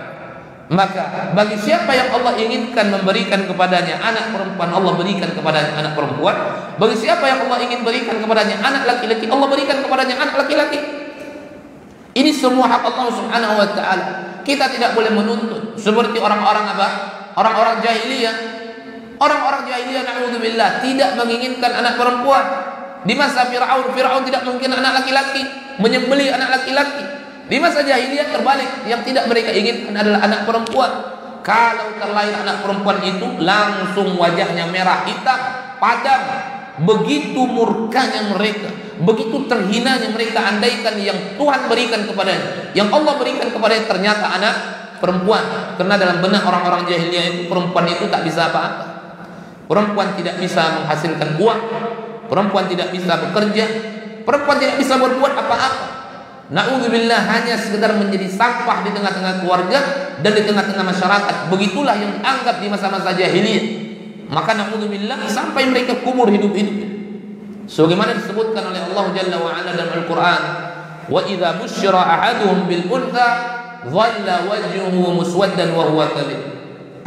Maka bagi siapa yang Allah inginkan memberikan kepadanya anak perempuan, Allah berikan kepadanya anak perempuan. Bagi siapa yang Allah ingin berikan kepadanya anak laki-laki, Allah berikan kepadanya anak laki-laki. Ini semua hak Allah Subhanahu wa taala. Kita tidak boleh menuntut seperti orang-orang apa? Orang-orang jahiliyah. Orang-orang jahiliyah na'udzubillah tidak menginginkan anak perempuan. Di masa Firaun tidak mungkin anak laki-laki, menyembelih anak laki-laki. Di masa jahiliyah terbalik, yang tidak mereka inginkan adalah anak perempuan. Kalau terlahir anak perempuan itu langsung wajahnya merah hitam, padam. Begitu murkanya mereka, begitu terhinanya mereka, andaikan yang Tuhan berikan kepadanya, yang Allah berikan kepadanya ternyata anak perempuan. Karena dalam benak orang-orang jahiliyah itu perempuan itu tak bisa apa-apa. Perempuan tidak bisa menghasilkan uang, perempuan tidak bisa bekerja, perempuan tidak bisa berbuat apa-apa. Na'udzubillah, hanya sekedar menjadi sampah di tengah-tengah keluarga dan di tengah-tengah masyarakat. Begitulah yang dianggap di masa-masa jahiliyah. Maka na'udzubillah sampai mereka kumur hidup-hidup. Sebagaimana disebutkan oleh Allah Jalla wa Ala dalam Al-Qur'an, "Wa idza busyira ahaduhum bil untha dhalla wajhuhu muswaddan wa huwa kadhib."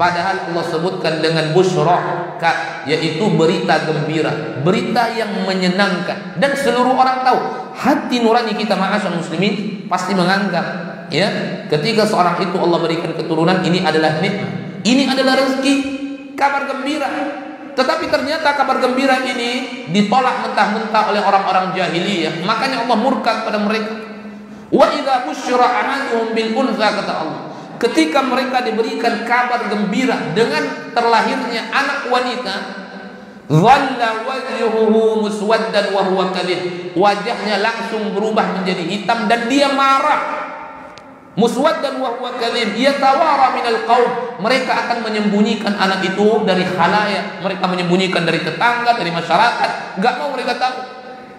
Padahal Allah sebutkan dengan busyra, yaitu berita gembira, berita yang menyenangkan, dan seluruh orang tahu. Hati nurani kita ma'asyar muslimin pasti menganggap, ya, ketika seorang itu Allah berikan keturunan, ini adalah nikmat, ini adalah rezeki, kabar gembira. Tetapi ternyata kabar gembira ini ditolak mentah-mentah oleh orang-orang jahiliyah. Makanya Allah murka kepada mereka. Wa idza busyira ahaduhum bil untha, kata Allah, ketika mereka diberikan kabar gembira dengan terlahirnya anak wanita, dhalla wajhuhu muswaddan wa huwa kadhib, wajahnya langsung berubah menjadi hitam dan dia marah. Muswaddan wa huwa kadhib, yatawara minal qaum, mereka akan menyembunyikan anak itu dari khalayak, mereka menyembunyikan dari tetangga, dari masyarakat. Enggak mau mereka tahu.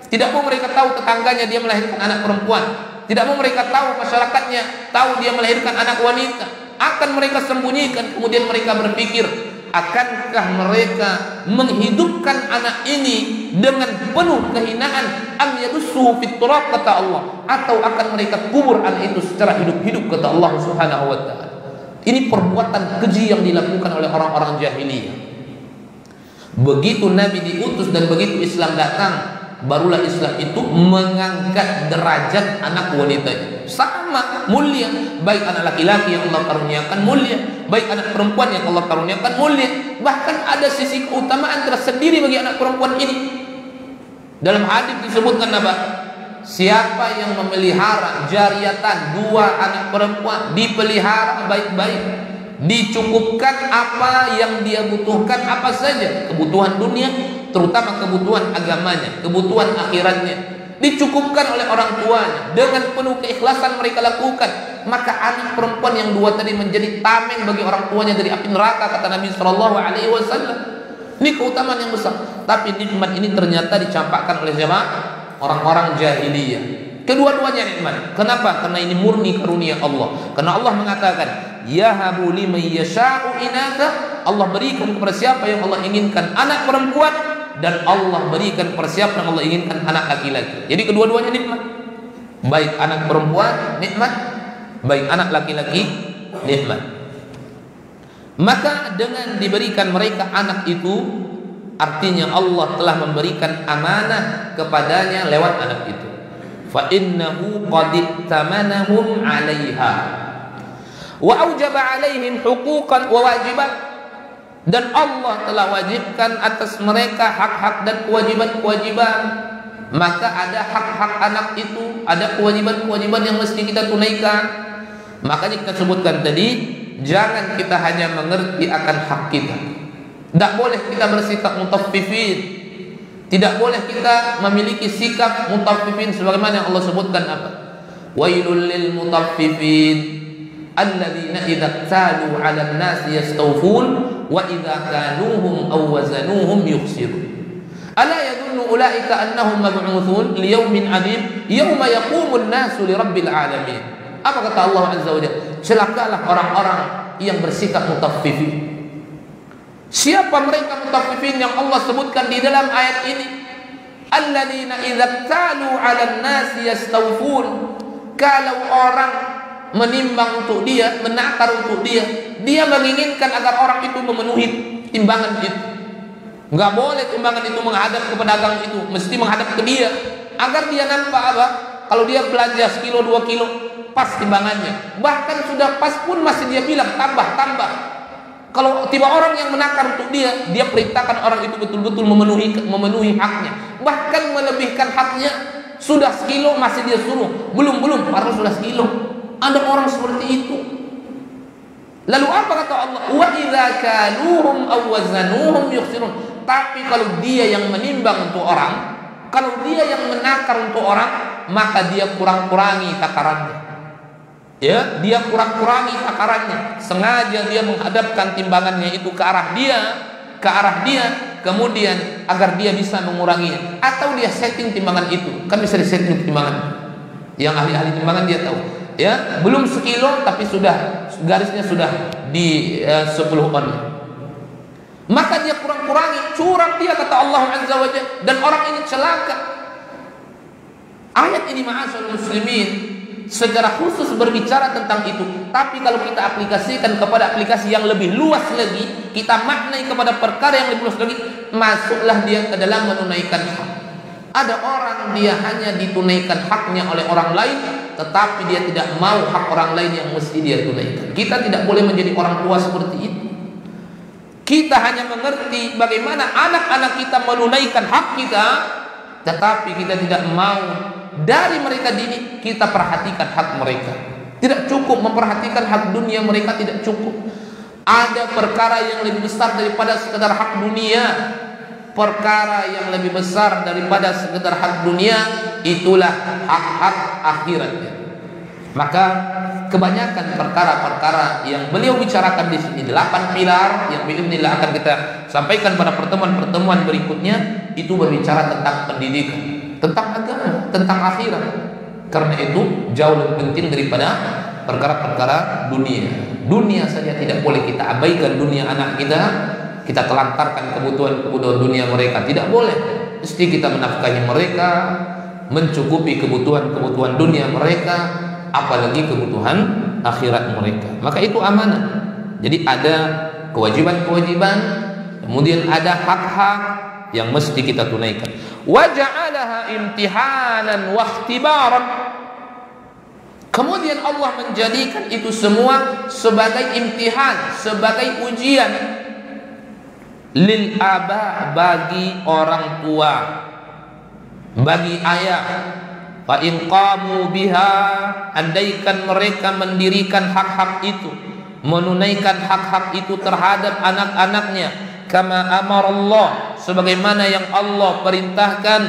Tidak mau mereka tahu tetangganya dia melahirkan anak perempuan. Tidak mau mereka tahu masyarakatnya tahu dia melahirkan anak wanita. Akan mereka sembunyikan. Kemudian mereka berpikir, akankah mereka menghidupkan anak ini dengan penuh kehinaan, am yadussuhu fit turab, kata Allah, atau akan mereka kubur anak itu secara hidup-hidup, kata Allah Subhanahu wa taala. Ini perbuatan keji yang dilakukan oleh orang-orang jahiliyah. Begitu Nabi diutus dan begitu Islam datang, barulah Islam itu mengangkat derajat anak wanita. Sama mulia, baik anak laki-laki yang Allah karuniakan mulia, baik anak perempuan yang Allah karuniakan mulia. Bahkan ada sisi keutamaan tersendiri bagi anak perempuan ini. Dalam hadis disebutkan apa? Siapa yang memelihara jariatan, dua anak perempuan, dipelihara baik-baik, dicukupkan apa yang dia butuhkan, apa saja kebutuhan dunia, terutama kebutuhan agamanya, kebutuhan akhiratnya, dicukupkan oleh orang tuanya dengan penuh keikhlasan mereka lakukan, maka anak perempuan yang dua tadi menjadi tameng bagi orang tuanya dari api neraka, kata Nabi Shallallahu Alaihi Wasallam. Ini keutamaan yang besar. Tapi nikmat ini ternyata dicampakkan oleh jemaah orang-orang jahiliyah. Kedua-duanya nikmat. Kenapa? Karena ini murni karunia Allah. Karena Allah mengatakan, yahabu liman yasha'u inatha, Allah berikan kepada siapa yang Allah inginkan anak perempuan, dan Allah berikan kepada siapa yang Allah inginkan anak laki-laki. Jadi kedua-duanya nikmat. Baik anak perempuan nikmat, baik anak laki-laki nikmat. Maka dengan diberikan mereka anak itu, artinya Allah telah memberikan amanah kepadanya lewat anak itu. Fa innahu qad tamanahum 'alaiha wa aujaba 'alaihim huquqan wa wajibat, dan Allah telah wajibkan atas mereka hak-hak dan kewajiban-kewajiban. Maka ada hak-hak anak itu ada kewajiban-kewajiban yang mesti kita tunaikan. Makanya kita sebutkan tadi, jangan kita hanya mengerti akan hak kita. Tidak boleh kita bersikap mutaffifin. Tidak boleh kita memiliki sikap mutaffifin sebagaimana yang Allah sebutkan apa? Wailul lil mutaffifin alladzina idza talu 'alan nasi yastawfun wa idza kaluhum aw wazanuhum yukhsirun. Ala yadhunnu ulaika annahum mab'utsun liyaumin 'adzim yauma yaqumun nasu lirabbil alamin. Apa kata Allah Azza wa Jalla? Celakalah orang-orang yang bersikap mutaffifin. Siapa mereka mutaffifin yang Allah sebutkan di dalam ayat ini? Alladzina idza talu 'alan nasi yastawfun. Kalau orang menimbang untuk dia, menakar untuk dia, dia menginginkan agar orang itu memenuhi timbangan itu. Enggak boleh timbangan itu menghadap ke pedagang itu, mesti menghadap ke dia agar dia nampak apa? Kalau dia belanja sekilo 2 kilo, pas timbangannya. Bahkan sudah pas pun masih dia bilang tambah. Kalau tiba orang yang menakar untuk dia, dia perintahkan orang itu betul-betul memenuhi haknya. Bahkan melebihkan haknya, sudah sekilo masih dia suruh. Belum, harus sudah sekilo. Ada orang seperti itu. Lalu apa kata Allah? Wa idza kaluhum aw wazanuhum yukhsirun. Tapi kalau dia yang menimbang untuk orang, kalau dia yang menakar untuk orang, maka dia kurang-kurangi takarannya. Ya, dia kurang-kurangi takarannya. Sengaja dia menghadapkan timbangannya itu ke arah dia, kemudian agar dia bisa menguranginya. Atau dia setting timbangan itu. Kan bisa disetting timbangan. Yang ahli-ahli timbangan dia tahu. Ya, belum sekilo tapi sudah garisnya sudah di 10 on. Maka dia kurang-kurangi, curang dia kata Allah Azza wa Jalla, dan orang ini celaka. Ayat ini ma'asyiral muslimin secara khusus berbicara tentang itu. Tapi kalau kita aplikasikan kepada aplikasi yang lebih luas lagi, kita maknai kepada perkara yang lebih luas lagi, masuklah dia ke dalam menunaikan hak. Ada orang dia hanya ditunaikan haknya oleh orang lain, tetapi dia tidak mau hak orang lain yang mesti dia tunaikan. Kita tidak boleh menjadi orang tua seperti itu. Kita hanya mengerti bagaimana anak-anak kita menunaikan hak kita, tetapi kita tidak mau dari mereka dini kita perhatikan hak mereka. Tidak cukup memperhatikan hak dunia mereka, tidak cukup. Ada perkara yang lebih besar daripada sekedar hak dunia. Perkara yang lebih besar daripada sekedar hak dunia, itulah hak-hak akhiratnya. Maka kebanyakan perkara-perkara yang beliau bicarakan di sini, 8 pilar yang biidznillah akan kita sampaikan pada pertemuan-pertemuan berikutnya, itu berbicara tentang pendidikan, tentang agama, tentang akhirat. Karena itu jauh lebih penting daripada perkara-perkara dunia. Dunia saja tidak boleh kita abaikan, dunia anak kita telantarkan kebutuhan-kebutuhan dunia mereka, tidak boleh. Mesti kita menafkahi mereka, mencukupi kebutuhan-kebutuhan dunia mereka, apalagi kebutuhan akhirat mereka. Maka itu amanah. Jadi ada kewajiban-kewajiban, kemudian ada hak-hak yang mesti kita tunaikan. Wa ja'alaha imtihanan wa ikhtibaran. Kemudian Allah menjadikan itu semua sebagai imtihan, sebagai ujian. Lil aba, bagi orang tua, bagi ayah. Fa in qamu biha, andaikan mereka mendirikan hak-hak itu, menunaikan hak-hak itu terhadap anak-anaknya, kama amarallah, sebagaimana yang Allah perintahkan,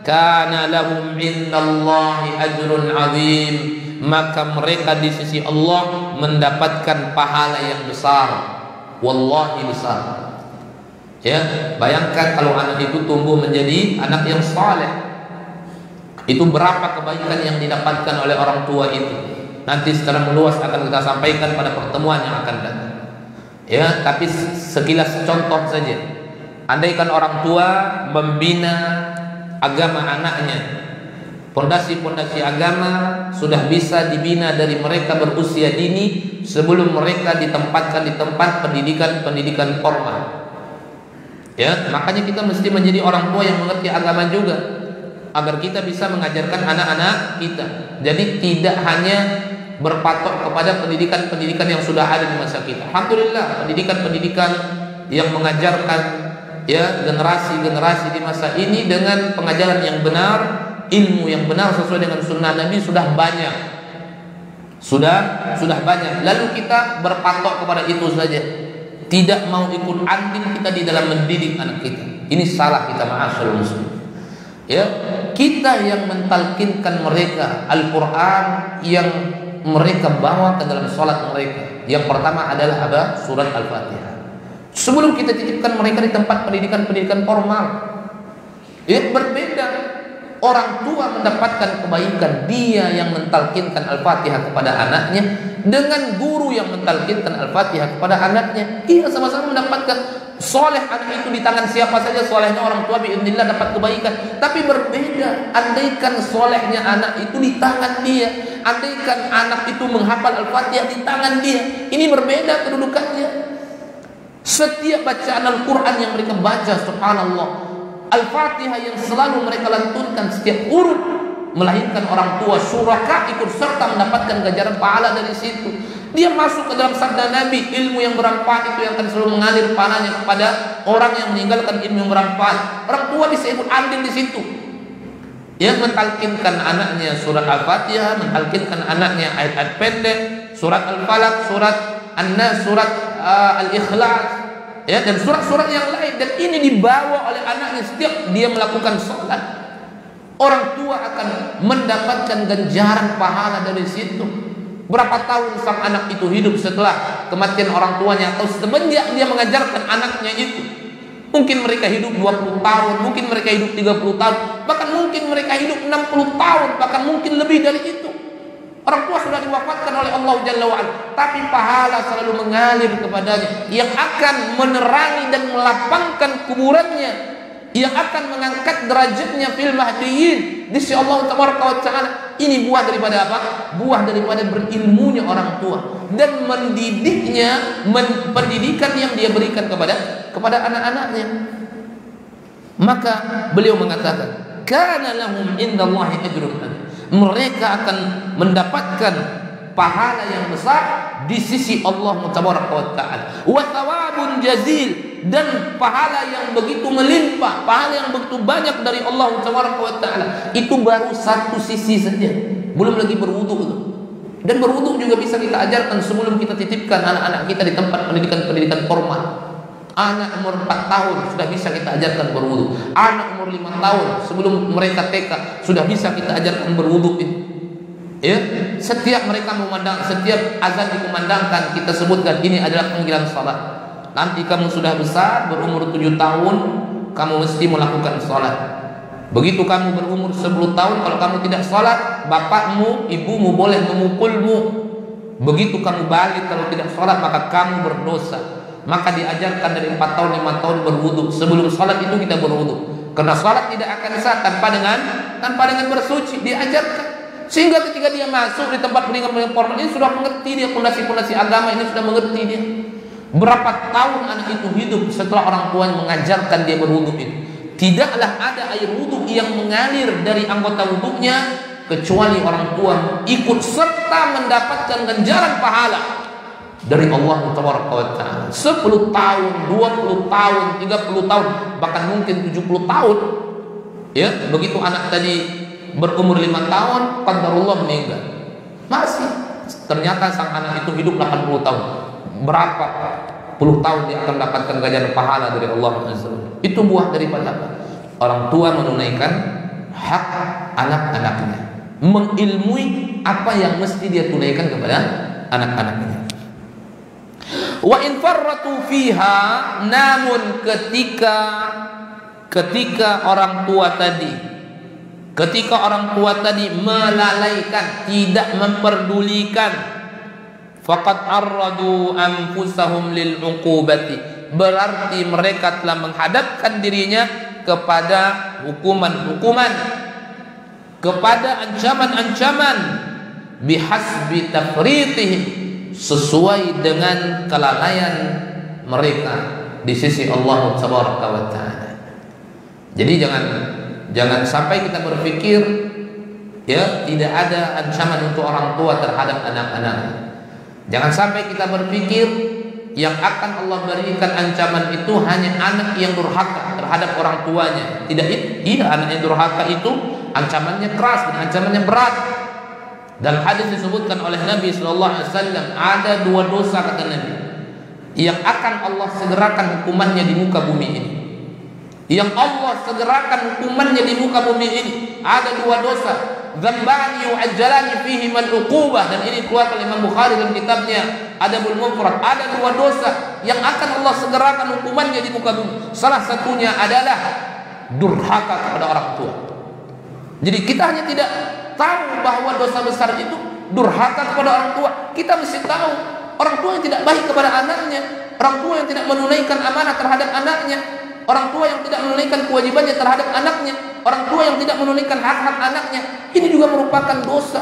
kana lahum minallahi ajrun azim, maka mereka di sisi Allah mendapatkan pahala yang besar. Wallahi besar. Ya, bayangkan kalau anak itu tumbuh menjadi anak yang saleh, itu berapa kebaikan yang didapatkan oleh orang tua itu. Nanti secara meluas akan kita sampaikan pada pertemuan yang akan datang. Ya, tapi sekilas contoh saja. Andaikan orang tua membina agama anaknya, pondasi-pondasi agama sudah bisa dibina dari mereka berusia dini sebelum mereka ditempatkan di tempat pendidikan formal. Ya, makanya kita mesti menjadi orang tua yang mengerti agama juga, agar kita bisa mengajarkan anak-anak kita. Jadi tidak hanya berpatok kepada pendidikan-pendidikan yang sudah ada di masa kita. Alhamdulillah, pendidikan-pendidikan yang mengajarkan ya generasi-generasi di masa ini dengan pengajaran yang benar, ilmu yang benar sesuai dengan sunnah Nabi sudah banyak. Sudah banyak. Lalu kita berpatok kepada itu saja. Tidak mau ikut andil kita di dalam mendidik anak kita. Ini salah kita, ma'asyiral muslimin. Ya, kita yang mentalkinkan mereka Al-Qur'an yang mereka bawa ke dalam sholat mereka. Yang pertama adalah apa? Surat Al-Fatihah. Sebelum kita titipkan mereka di tempat pendidikan formal. Ya, berbeda. Orang tua mendapatkan kebaikan, dia yang mentalkinkan Al-Fatihah kepada anaknya, dengan guru yang mentalkinkan Al-Fatihah kepada anaknya. Dia sama-sama mendapatkan soleh. Anak itu di tangan siapa saja solehnya orang tua biidznillah dapat kebaikan. Tapi berbeda andaikan solehnya anak itu di tangan dia, andaikan anak itu menghafal Al-Fatihah di tangan dia. Ini berbeda kedudukannya. Setiap bacaan Al-Quran yang mereka baca, subhanallah, Al-Fatihah yang selalu mereka lantunkan setiap huruf melahirkan orang tua syuraka ikut serta mendapatkan ganjaran pahala dari situ. Dia masuk ke dalam sabda Nabi, ilmu yang bermanfaat itu yang akan selalu mengalir pahalanya kepada orang yang meninggalkan ilmu yang bermanfaat. Orang tua bisa ikut andil di situ. Yang mentalkinkan anaknya surat Al-Fatihah, mentalkinkan anaknya ayat-ayat pendek, surat Al-Falaq, surat An-Nas, surat Al-Ikhlas, ya, dan surat-surat yang lain. Dan ini dibawa oleh anaknya setiap dia melakukan sholat. Orang tua akan mendapatkan ganjaran pahala dari situ. Berapa tahun sang anak itu hidup setelah kematian orang tuanya, atau semenjak dia mengajarkan anaknya itu. Mungkin mereka hidup 20 tahun, mungkin mereka hidup 30 tahun, bahkan mungkin mereka hidup 60 tahun, bahkan mungkin lebih dari itu. Orang tua sudah diwafatkan oleh Allah Jalla wa'ala, tapi pahala selalu mengalir kepadanya, yang akan menerangi dan melapangkan kuburannya, yang akan mengangkat derajatnya fil mahdiyin di sisi Allah Tabaraka wa Ta'ala. Ini buah daripada apa? Buah daripada berilmunya orang tua dan mendidiknya, pendidikan yang dia berikan kepada anak-anaknya. Maka beliau mengatakan, kana lahum indallahi ajrun azim. Mereka akan mendapatkan pahala yang besar di sisi Allah Tabaraka wa Ta'ala, wa thawabun jazil, dan pahala yang begitu melimpah, pahala yang begitu banyak dari Allah Tabaraka wa Ta'ala. Itu baru satu sisi saja, belum lagi berwudu. Dan berwudu juga bisa kita ajarkan sebelum kita titipkan anak-anak kita di tempat pendidikan formal. Anak umur 4 tahun sudah bisa kita ajarkan berwudu. Anak umur 5 tahun sebelum mereka TK sudah bisa kita ajarkan berwudu. Ya, setiap mereka memandang, setiap azan dikumandangkan, kita sebutkan ini adalah panggilan salat. Nanti kamu sudah besar, berumur 7 tahun, kamu mesti melakukan salat. Begitu kamu berumur 10 tahun, kalau kamu tidak salat, bapakmu, ibumu boleh memukulmu. Begitu kamu balik, kalau tidak salat maka kamu berdosa. Maka diajarkan dari 4 tahun 5 tahun berwudu. Sebelum salat itu kita berwudu, karena salat tidak akan sah tanpa dengan bersuci. Diajarkan sehingga ketika dia masuk di tempat pendidikan formal ini sudah mengerti dia fondasi-fondasi agama ini, sudah mengerti dia. Berapa tahun anak itu hidup setelah orang tuanya mengajarkan dia berwudu ini. Tidaklah ada air wudu yang mengalir dari anggota wudunya kecuali orang tua ikut serta mendapatkan ganjaran pahala dari Allah Tabaraka wa Ta'ala. 10 tahun, 20 tahun, 30 tahun, bahkan mungkin 70 tahun. Ya, begitu anak tadi berumur 5 tahun, qadarullah meninggal. Masih ternyata sang anak itu hidup 80 tahun. Berapa puluh tahun dia akan mendapatkan ganjaran pahala dari Allah Azza wa Jalla. Itu buah daripada apa? Orang tua menunaikan hak anak-anaknya, mengilmui apa yang mesti dia tunaikan kepada anak-anaknya. Wa in farratu fiha, namun ketika orang tua tadi melalaikan, tidak memperdulikan, faqad arradu anfusahum lil uqubati, berarti mereka telah menghadapkan dirinya kepada hukuman-hukuman, kepada ancaman-ancaman, bihasbi tafritihim, sesuai dengan kelalaian mereka di sisi Allah Tabaraka wa Ta'ala. Jadi jangan sampai kita berpikir ya tidak ada ancaman untuk orang tua terhadap anak-anak. Jangan sampai kita berpikir yang akan Allah berikan ancaman itu hanya anak yang durhaka terhadap orang tuanya. Tidak, iya, anak yang durhaka itu ancamannya keras dan ancamannya berat. Dalam hadis disebutkan oleh Nabi sallallahu alaihi wasallam, ada 2 dosa kata Nabi yang akan Allah segerakan hukumannya di muka bumi ini. Yang Allah segerakan hukumannya di muka bumi ini. Ada 2 dosa, dzambani yu'ajjalani fihi man uqubah, dan ini keluar oleh Imam Bukhari dalam kitabnya Adabul Mufrad. Ada 2 dosa yang akan Allah segerakan hukumannya di muka bumi. Salah satunya adalah durhaka kepada orang tua. Jadi kita hanya tidak tahu bahwa dosa besar itu durhaka kepada orang tua. Kita mesti tahu orang tua yang tidak baik kepada anaknya, orang tua yang tidak menunaikan amanah terhadap anaknya, orang tua yang tidak menunaikan kewajibannya terhadap anaknya, orang tua yang tidak menunaikan hak-hak anaknya, ini juga merupakan dosa.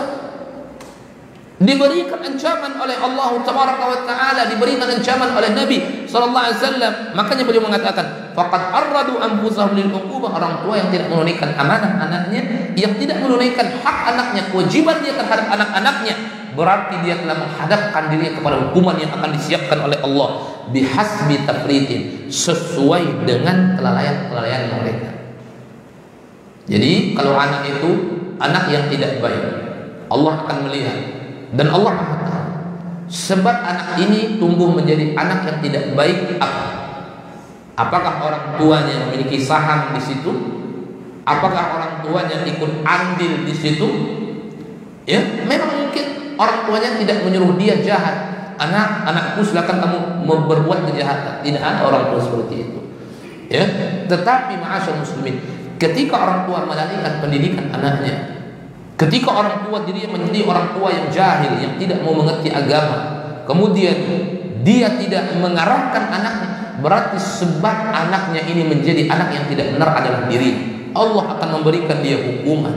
Diberikan ancaman oleh Allah Tabaraka wa Taala, diberikan ancaman oleh Nabi sallallahu alaihi wasallam. Makanya beliau mengatakan, faqad arradu anfusahum lil uqubah. Orang tua yang tidak menunaikan amanah anaknya, yang tidak menunaikan hak anaknya, kewajiban dia terhadap anak-anaknya, berarti dia telah menghadapkan dirinya kepada hukuman yang akan disiapkan oleh Allah bihasbi tafritin, sesuai dengan kelalaian mereka. Jadi kalau anak itu anak yang tidak baik, Allah akan melihat. Dan Allah Maha Tahu. Sebab anak ini tumbuh menjadi anak yang tidak baik apa? Apakah orang tuanya memiliki saham di situ? Apakah orang tuanya ikut andil di situ? Ya, memang mungkin orang tuanya tidak menyuruh dia jahat. Anakku silakan kamu berbuat kejahatan. Tidak ada orang tua seperti itu. Ya, tetapi ma'asyar muslimin, ketika orang tua melalaikan pendidikan anaknya, ketika orang tua dirinya menjadi orang tua yang jahil, yang tidak mau mengerti agama, kemudian dia tidak mengarahkan anaknya, berarti sebab anaknya ini menjadi anak yang tidak benar adalah diri. Allah akan memberikan dia hukuman,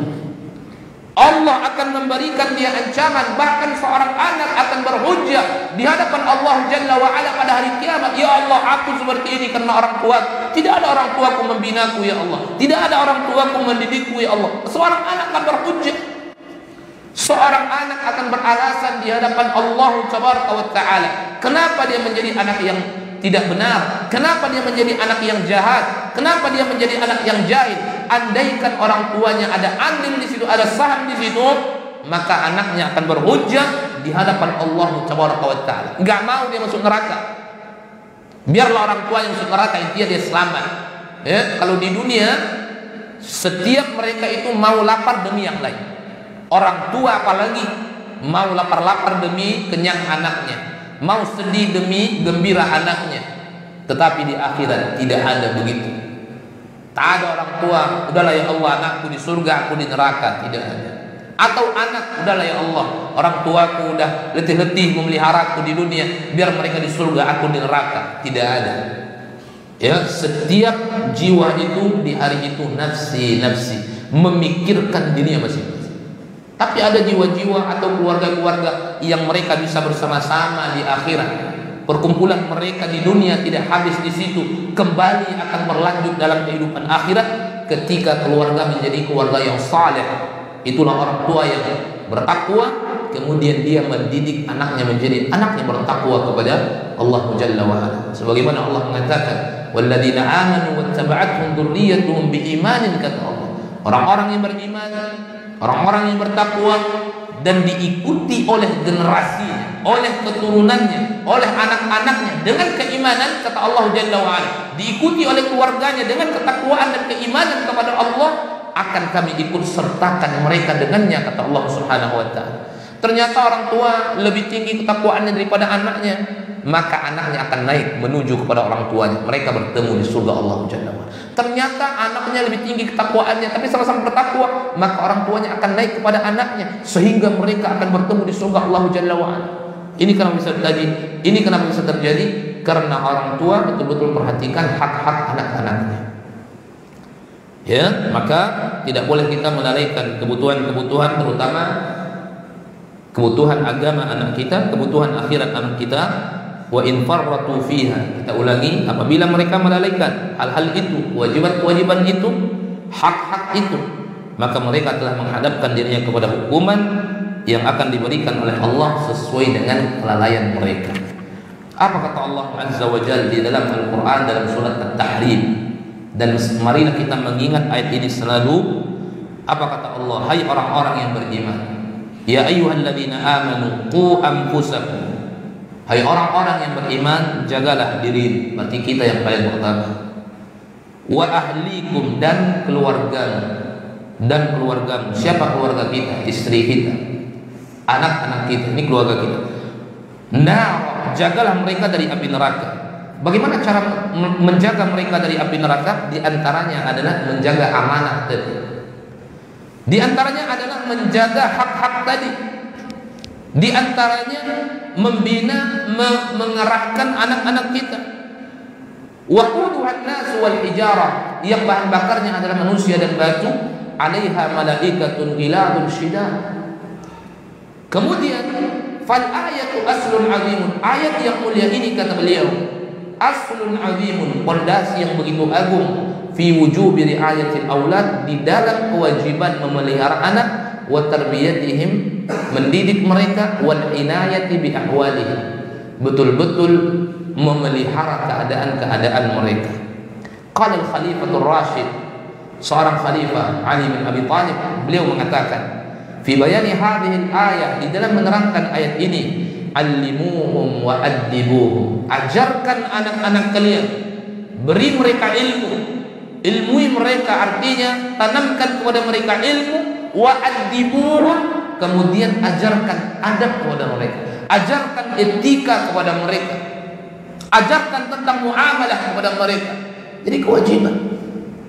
Allah akan memberikan dia ancaman. Bahkan seorang anak akan berhujjah di hadapan Allah Jalla wa'ala pada hari kiamat, ya Allah, aku seperti ini karena orang tua. Tidak ada orang tuaku membinaku ya Allah, tidak ada orang tuaku mendidikku ya Allah. Seorang anak akan berhujjah, seorang anak akan beralasan di hadapan Allah Tabaraka wa Taala. Kenapa dia menjadi anak yang tidak benar? Kenapa dia menjadi anak yang jahat? Kenapa dia menjadi anak yang jahil? Andaikan orang tuanya ada andil di situ, ada saham di situ, maka anaknya akan berhujjah di hadapan Allah Tabaraka wa Taala. Enggak mau dia masuk neraka. Biarlah orang tua yang masuk neraka, intinya dia selamat. Ya, kalau di dunia setiap mereka itu mau lapar demi yang lain. Orang tua apalagi mau lapar-lapar demi kenyang anaknya, mau sedih demi gembira anaknya. Tetapi di akhirat tidak ada begitu. Tak ada orang tua, udahlah ya Allah, anakku di surga, aku di neraka. Tidak ada. Atau anak, udahlah ya Allah, orang tuaku udah letih-letih memeliharaku di dunia, biar mereka di surga, aku di neraka. Tidak ada. Ya, setiap jiwa itu di hari itu nafsi, memikirkan dirinya masing-masing. Tapi ada jiwa-jiwa atau keluarga-keluarga yang mereka bisa bersama-sama di akhirat. Perkumpulan mereka di dunia tidak habis di situ, kembali akan berlanjut dalam kehidupan akhirat ketika keluarga menjadi keluarga yang saleh. Itulah orang tua yang bertakwa, kemudian dia mendidik anaknya menjadi anak yang bertakwa kepada Allah Jalla wa Ala. Sebagaimana Allah mengatakan, walladzina amanu wattaba'athum dzurriyyatuhum biimanin, kata Allah, orang-orang yang beriman, orang-orang yang bertakwa dan diikuti oleh generasinya, oleh keturunannya, oleh anak-anaknya dengan keimanan, kata Allah Jalla wa Ala, diikuti oleh keluarganya dengan ketakwaan dan keimanan kepada Allah, akan kami ikut sertakan mereka dengannya, kata Allah Subhanahu wa Ta'ala. Ternyata orang tua lebih tinggi ketakwaannya daripada anaknya, maka anaknya akan naik menuju kepada orang tuanya, mereka bertemu di surga Allah Jalla wa Ala. Ternyata anaknya lebih tinggi ketakwaannya, tapi sama-sama bertakwa, maka orang tuanya akan naik kepada anaknya, sehingga mereka akan bertemu di surga Allah Jalla wa Ala. Ini kenapa bisa terjadi? Ini kenapa bisa terjadi? Karena orang tua betul-betul perhatikan hak-hak anak-anaknya. Ya, maka tidak boleh kita melalaikan kebutuhan-kebutuhan, terutama kebutuhan agama anak kita, kebutuhan akhirat anak kita. Wa in farratu fiha, kita ulangi, apabila mereka melalaikan hal-hal itu, kewajiban-kewajiban itu, hak-hak itu, maka mereka telah menghadapkan dirinya kepada hukuman yang akan diberikan oleh Allah sesuai dengan kelalaian mereka. Apa kata Allah Azza wa Jalla di dalam Al-Quran dalam surat At-Tahrim? Dan marilah kita mengingat ayat ini selalu, Apa kata Allah? Hai orang-orang yang beriman, ya ayyuhalladzina amanu qu anfusakum. Hai orang-orang yang beriman, jagalah diri, berarti kita yang paling pertama. Wa ahlikum, dan keluargamu. Siapa keluarga kita? Istri kita, anak-anak kita, ini keluarga kita. Nah, jagalah mereka dari api neraka. Bagaimana cara menjaga mereka dari api neraka? Di antaranya adalah menjaga amanah tadi. Di antaranya adalah menjaga hak-hak tadi. Di antaranya membina, mengerahkan anak-anak kita. Waquduhan nas wal hijarah, yang bahan bakarnya adalah manusia dan batu. 'Alaiha malaikatun ghiladun syidad. Kemudian fal ayatu aslun azimun, ayat yang mulia ini kata beliau aslun azimun, pondasi yang begitu agung, fi wujubi riayatil aulad, di dalam kewajiban memelihara anak, wa tarbiyatihim, mendidik mereka, wal inayati bi ahwalihim, betul-betul memelihara keadaan-keadaan mereka. Qala al-Khalifatur Rasyid, seorang khalifah Ali bin Abi Thalib, beliau mengatakan fi bayani hadhihi al-ayah, di dalam menerangkan ayat ini, allimuhum wa addibuhum, ajarkan anak-anak kalian, beri mereka ilmu, ilmui mereka, artinya tanamkan kepada mereka ilmu, wa addibuhum, kemudian ajarkan adab kepada mereka, ajarkan etika kepada mereka, ajarkan tentang muamalah kepada mereka. Jadi kewajiban,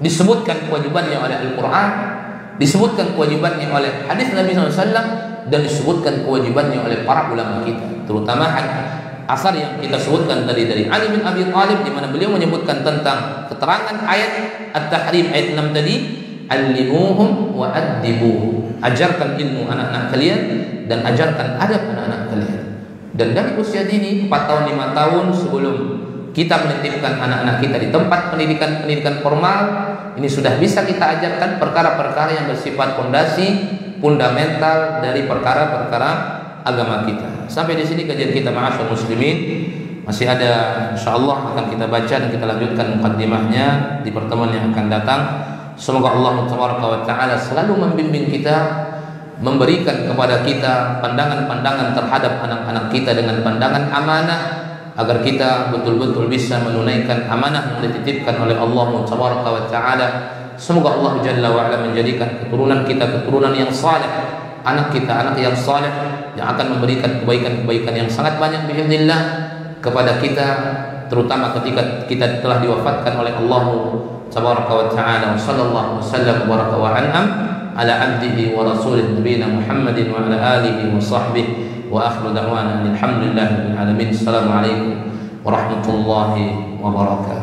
disebutkan kewajibannya oleh Al-Quran, disebutkan kewajibannya oleh hadis Nabi SAW, dan disebutkan kewajibannya oleh para ulama kita, terutama asar yang kita sebutkan tadi dari Ali bin Abi Thalib, di mana beliau menyebutkan tentang keterangan ayat At-Tahrim ayat 6 tadi, allimuhum wa addibuhum, ajarkan ilmu anak-anak kalian dan ajarkan adab anak-anak kalian. Dan dari usia dini 4 tahun 5 tahun, sebelum kita menitipkan anak-anak kita di tempat pendidikan formal, ini sudah bisa kita ajarkan perkara-perkara yang bersifat fondasi fundamental dari perkara-perkara agama kita. Sampai di sini kajian kita, ma'asyar muslimin. Masih ada, insyaallah akan kita baca dan kita lanjutkan mukaddimahnya di pertemuan yang akan datang. Semoga Allah Taala selalu membimbing kita, memberikan kepada kita pandangan-pandangan terhadap anak-anak kita dengan pandangan amanah, agar kita betul-betul bisa menunaikan amanah yang dititipkan oleh Allah Taala. Semoga Allah Jalla wa'ala menjadikan keturunan kita keturunan yang saleh, anak kita anak yang saleh, yang akan memberikan kebaikan-kebaikan yang sangat banyak biiznillah kepada kita, terutama ketika kita telah diwafatkan oleh Allah Taala. Sallallahu wasallam wa baraka wa an'am ala abdihi wa rasulih nabiyina Muhammadin wa ala alihi wa sahbihi, wa akhiru da'wana alhamdulillahi rabbil alamin. Assalamualaikum warahmatullahi wabarakatuh.